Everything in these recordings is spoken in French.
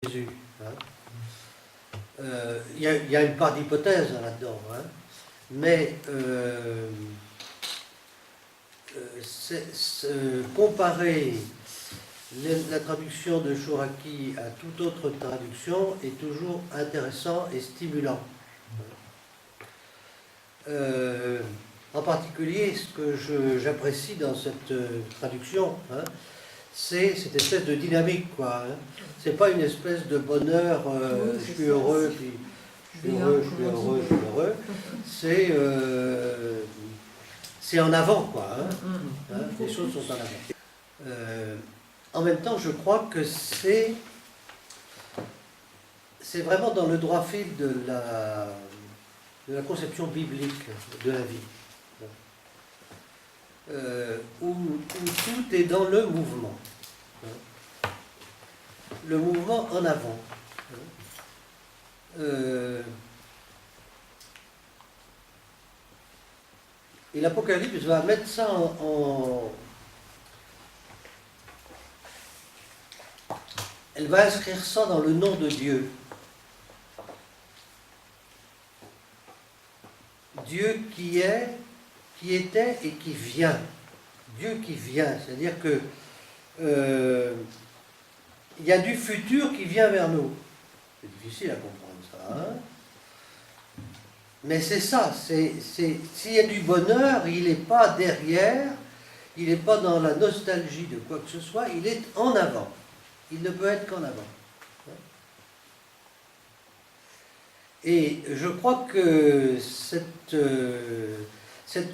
Jésus. Hein. Y a une part d'hypothèse là-dedans, hein. Mais comparer la traduction de Chouraki à toute autre traduction est toujours intéressant et stimulant. En particulier, ce que j'apprécie dans cette traduction, hein, c'est cette espèce de dynamique, quoi. Hein. C'est pas une espèce de bonheur, je suis heureux, puis je suis heureux, je suis heureux, je suis heureux. C'est en avant, quoi. Hein. Les choses sont en avant. En même temps, je crois que c'est vraiment dans le droit fil de la conception biblique de la vie, où tout est dans le mouvement. Le mouvement en avant. Et l'Apocalypse va mettre ça elle va inscrire ça dans le nom de Dieu. Dieu qui est, qui était et qui vient. Dieu qui vient, c'est-à-dire que il y a du futur qui vient vers nous. C'est difficile à comprendre ça, hein? Mais c'est ça, s'il y a du bonheur, il n'est pas derrière, il n'est pas dans la nostalgie de quoi que ce soit, il est en avant. Il ne peut être qu'en avant. Et je crois que cette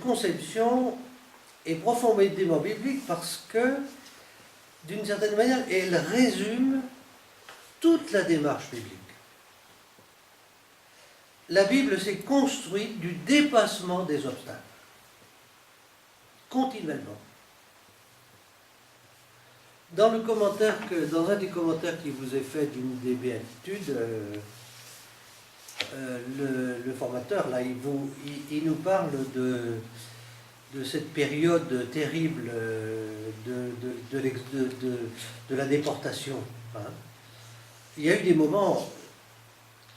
conception est profondément biblique parce que, d'une certaine manière, elle résume toute la démarche biblique. La Bible s'est construite du dépassement des obstacles, continuellement. Dans un des commentaires qui vous est fait d'une des béatitudes, le formateur, là, il nous parle de cette période terrible de la déportation. Hein. Il y a eu des moments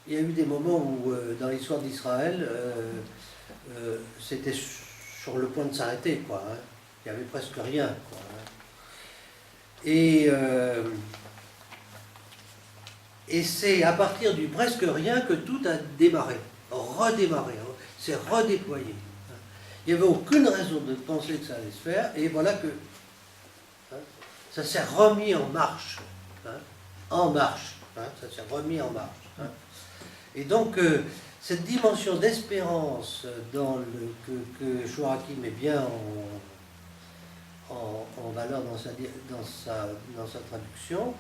où, dans l'histoire d'Israël, c'était sur le point de s'arrêter, quoi. Hein. Il n'y avait presque rien, quoi. Hein. Et c'est à partir du presque rien que tout a démarré, redémarré, hein, c'est redéployé. Il n'y avait aucune raison de penser que ça allait se faire, et voilà que hein, ça s'est remis en marche. Hein, en marche, hein, ça s'est remis en marche. Hein. Et donc, cette dimension d'espérance que Chouraki met bien en valeur dans sa traduction,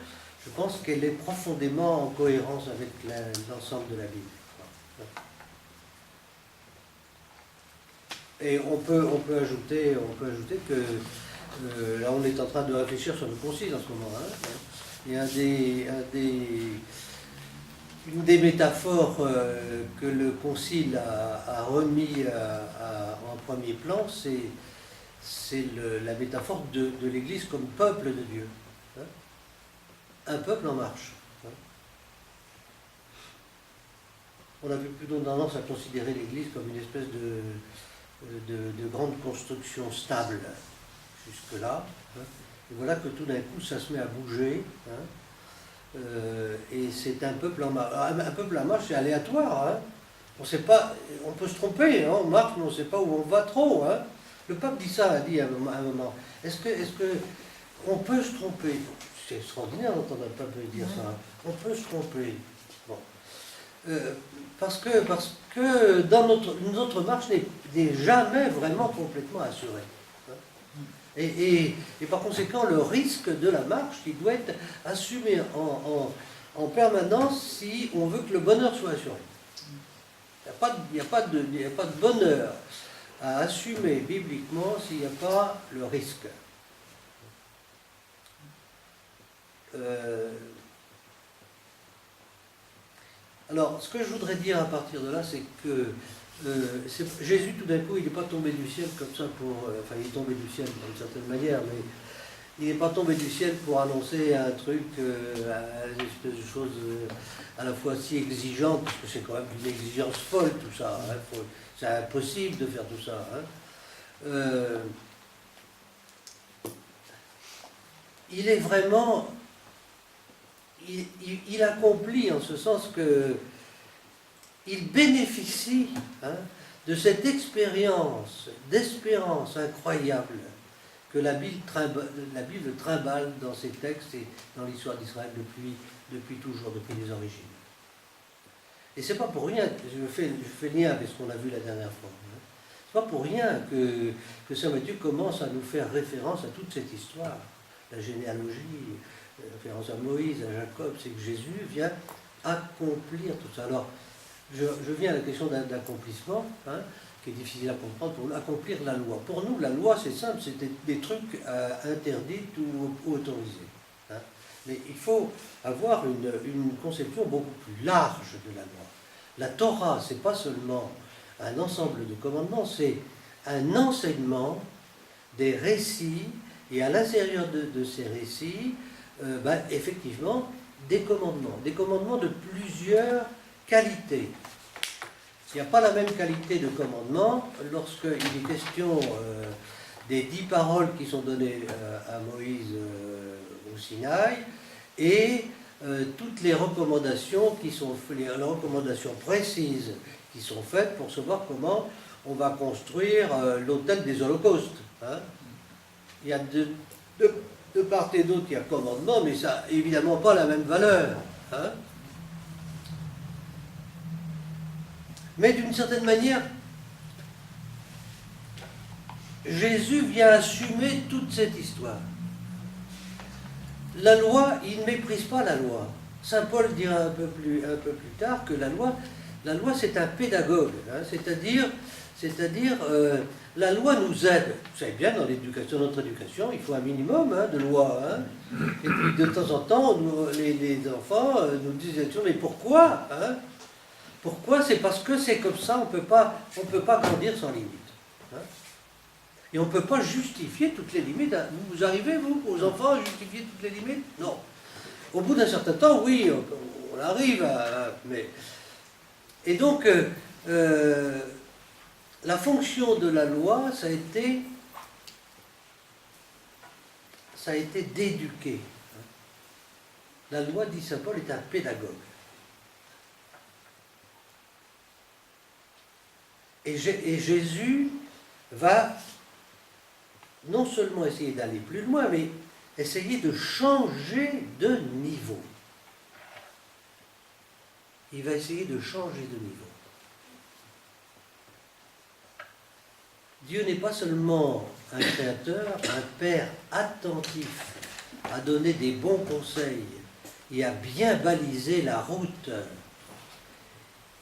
je pense qu'elle est profondément en cohérence avec l'ensemble de la Bible. Et on peut ajouter que là on est en train de réfléchir sur le concile en ce moment. Hein. Il y a une des métaphores que le concile a remis en premier plan, c'est la métaphore de l'Église comme peuple de Dieu. Hein. Un peuple en marche. Hein. On avait plutôt tendance à considérer l'Église comme une espèce de grande construction stable jusque-là. Hein. Et voilà que tout d'un coup, ça se met à bouger. Hein. Et c'est un peuple en marche. Un peuple en marche, c'est aléatoire. Hein. On sait pas, on peut se tromper, hein. On marche, mais on ne sait pas où on va trop. Hein. Le pape a dit à un moment, est-ce que on peut se tromper? C'est extraordinaire d'entendre un pape dire ça. Hein. On peut se tromper. Bon. Parce que dans notre marche n'est jamais vraiment complètement assurée. Et par conséquent, le risque de la marche, il doit être assumé en permanence si on veut que le bonheur soit assuré. Il n'y a pas de bonheur à assumer bibliquement s'il n'y a pas le risque. Alors, ce que je voudrais dire à partir de là, c'est que Jésus, tout d'un coup, il n'est pas tombé du ciel comme ça enfin, il est tombé du ciel d'une certaine manière, mais il n'est pas tombé du ciel pour annoncer un truc, une espèce de chose à la fois si exigeante, parce que c'est quand même une exigence folle tout ça, hein, c'est impossible de faire tout ça. Hein. Il est vraiment, il accomplit en ce sens que il bénéficie, hein, de cette expérience d'espérance incroyable que la Bible trimballe dans ses textes et dans l'histoire d'Israël depuis toujours, depuis les origines. Et c'est pas pour rien, je fais lien avec ce qu'on a vu la dernière fois, hein. C'est pas pour rien que Saint Matthieu commence à nous faire référence à toute cette histoire, la généalogie, référence à Moïse, à Jacob, c'est que Jésus vient accomplir tout ça. Alors, je viens à la question d'accomplissement, hein, qui est difficile à comprendre, pour accomplir la loi. Pour nous, la loi, c'est simple, c'est des trucs interdits ou autorisés. Hein. Mais il faut avoir une conception beaucoup plus large de la loi. La Torah, c'est pas seulement un ensemble de commandements, c'est un enseignement des récits, et à l'intérieur de ces récits, effectivement, des commandements de plusieurs qualités. Il n'y a pas la même qualité de commandement lorsqu'il est question des 10 paroles qui sont données à Moïse au Sinaï et toutes les recommandations les recommandations précises qui sont faites pour savoir comment on va construire l'autel des holocaustes. Hein. Il y a de part et d'autre, il y a commandement, mais ça n'a évidemment pas la même valeur. Hein. Mais d'une certaine manière, Jésus vient assumer toute cette histoire. La loi, il ne méprise pas la loi. Saint Paul dira un peu plus tard que la loi c'est un pédagogue, hein, c'est-à-dire la loi nous aide. Vous savez bien, dans notre éducation, il faut un minimum, hein, de loi. Hein. Et puis de temps en temps, les enfants nous disent mais pourquoi, hein? Pourquoi? C'est parce que c'est comme ça, on peut pas grandir sans limite. Hein. Et on ne peut pas justifier toutes les limites. Vous arrivez, vous, aux enfants, à justifier toutes les limites? Non. Au bout d'un certain temps, oui, on arrive à... Mais... Et donc, la fonction de la loi, ça a été d'éduquer. La loi, dit saint Paul, est un pédagogue. Et Jésus va non seulement essayer d'aller plus loin, mais essayer de changer de niveau. Il va essayer de changer de niveau. Dieu n'est pas seulement un créateur, un père attentif à donner des bons conseils et à bien baliser la route.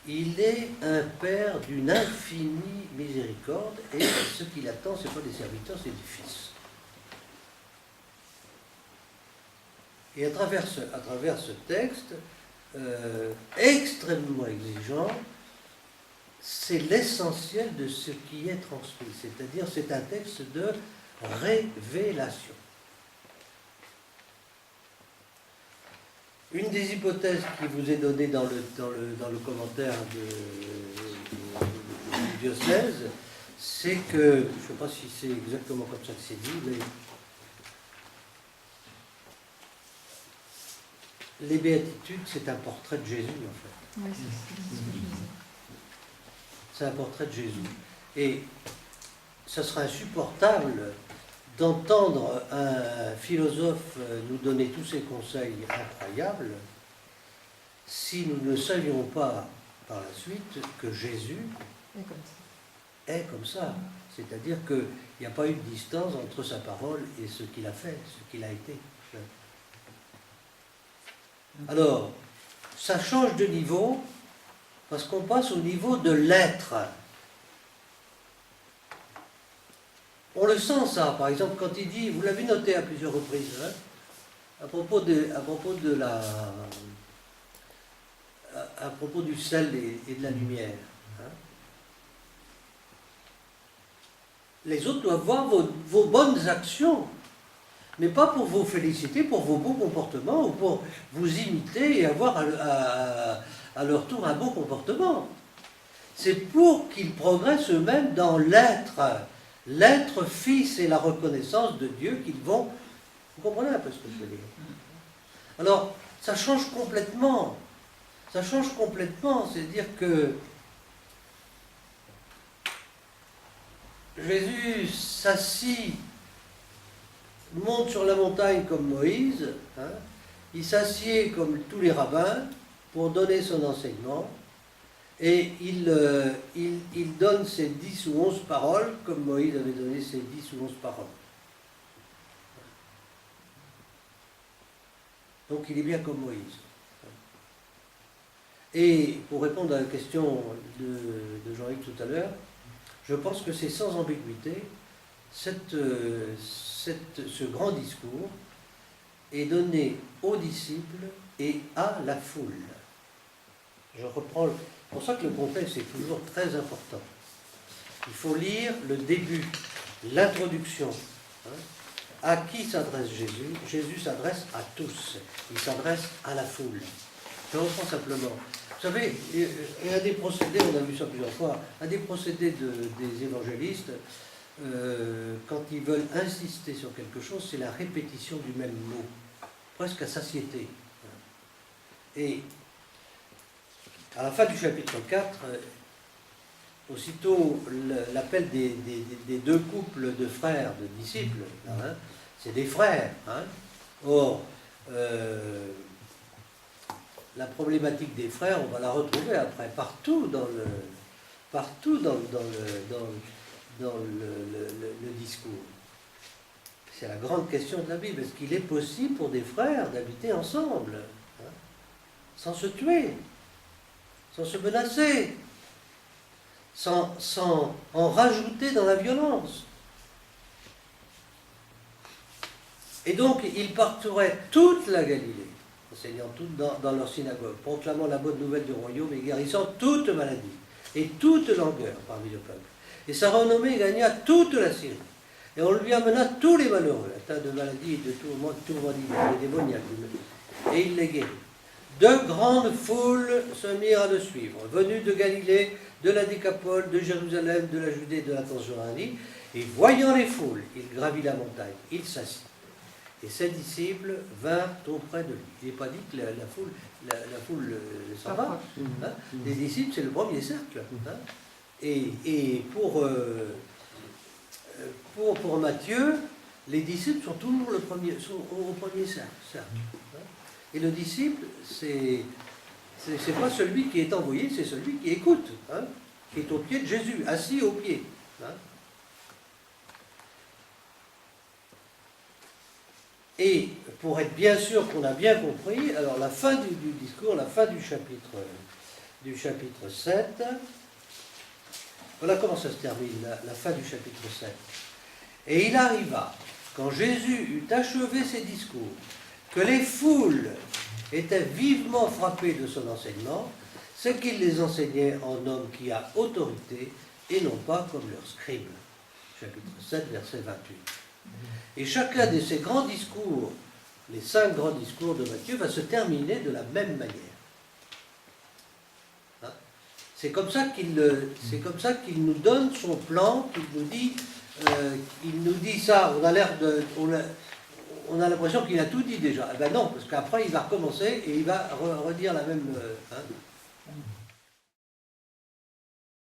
Il est un père d'une infinie miséricorde et ce qu'il attend, ce n'est pas des serviteurs, c'est du Fils. Et à travers ce texte, extrêmement exigeant, c'est l'essentiel de ce qui est transmis. C'est-à-dire, c'est un texte de révélation. Une des hypothèses qui vous est donnée dans le commentaire du diocèse, c'est que, je ne sais pas si c'est exactement comme ça que c'est dit, mais les béatitudes, c'est un portrait de Jésus, en fait. Oui, c'est un portrait de Jésus. Et ça sera insupportable d'entendre un philosophe nous donner tous ces conseils incroyables si nous ne savions pas par la suite que Jésus est comme ça. C'est-à-dire qu'il n'y a pas eu de distance entre sa parole et ce qu'il a fait, ce qu'il a été. Alors, ça change de niveau parce qu'on passe au niveau de l'être. On le sent ça, par exemple, quand il dit, vous l'avez noté à plusieurs reprises, hein, à propos du sel et de la lumière. Hein. Les autres doivent voir vos bonnes actions, mais pas pour vous féliciter, pour vos beaux comportements, ou pour vous imiter et avoir à leur tour un beau comportement. C'est pour qu'ils progressent eux-mêmes dans l'être fils et la reconnaissance de Dieu qu'ils vont... Vous comprenez un peu ce que je veux dire? Alors, ça change complètement. Ça change complètement, c'est-à-dire que Jésus s'assit, monte sur la montagne comme Moïse, hein, il s'assied comme tous les rabbins pour donner son enseignement, et il donne ses 10 ou 11 paroles, comme Moïse avait donné ses 10 ou 11 paroles. Donc il est bien comme Moïse. Et pour répondre à la question de Jean-Yves tout à l'heure, je pense que c'est sans ambiguïté, ce grand discours est donné aux disciples et à la foule. Je reprends, c'est pour ça que le contexte est toujours très important. Il faut lire le début, l'introduction. Hein. À qui s'adresse Jésus? Jésus s'adresse à tous. Il s'adresse à la foule. Je reprends simplement. Vous savez, il y a des procédés, on a vu ça plusieurs fois, un des procédés des évangélistes, quand ils veulent insister sur quelque chose, c'est la répétition du même mot, presque à satiété. Et à la fin du chapitre 4, aussitôt l'appel des deux couples de frères, de disciples, hein, c'est des frères. Hein. Or, la problématique des frères, on va la retrouver après partout dans le discours. C'est la grande question de la Bible. Est-ce qu'il est possible pour des frères d'habiter ensemble, hein, sans se tuer, sans se menacer, sans en rajouter dans la violence? Et donc, ils parcouraient toute la Galilée, enseignant tout dans leur synagogue, proclamant la bonne nouvelle du royaume et guérissant toute maladie et toute langueur parmi le peuple. Et sa renommée gagna toute la Syrie. Et on lui amena tous les malheureux, atteints de maladies et de tourments des démoniaques, et il les guérit. De grandes foules se mirent à le suivre, venus de Galilée, de la Décapole, de Jérusalem, de la Judée, de la Transjordanie, et voyant les foules, il gravit la montagne, il s'assit. Et ses disciples vinrent auprès de lui. Il n'est pas dit que la foule s'en va. Hein. Les disciples, c'est le premier cercle. Hein. Et pour Matthieu, les disciples sont toujours au premier cercle. Hein. Et le disciple, c'est pas celui qui est envoyé, c'est celui qui écoute, hein, qui est au pied de Jésus, assis au pied. Hein. Et pour être bien sûr qu'on a bien compris, alors la fin du discours, la fin du chapitre 7, voilà comment ça se termine, la fin du chapitre 7. Et il arriva, quand Jésus eut achevé ses discours, que les foules étaient vivement frappées de son enseignement, c'est qu'il les enseignait en homme qui a autorité et non pas comme leurs scribes. Chapitre 7, verset 28. Et chacun de ces grands discours, les 5 grands discours de Matthieu, va se terminer de la même manière. Hein? C'est comme ça qu'il nous donne son plan, qu'il nous dit ça, on a l'impression qu'il a tout dit déjà. Eh ben non, parce qu'après il va recommencer et il va redire la même... hein?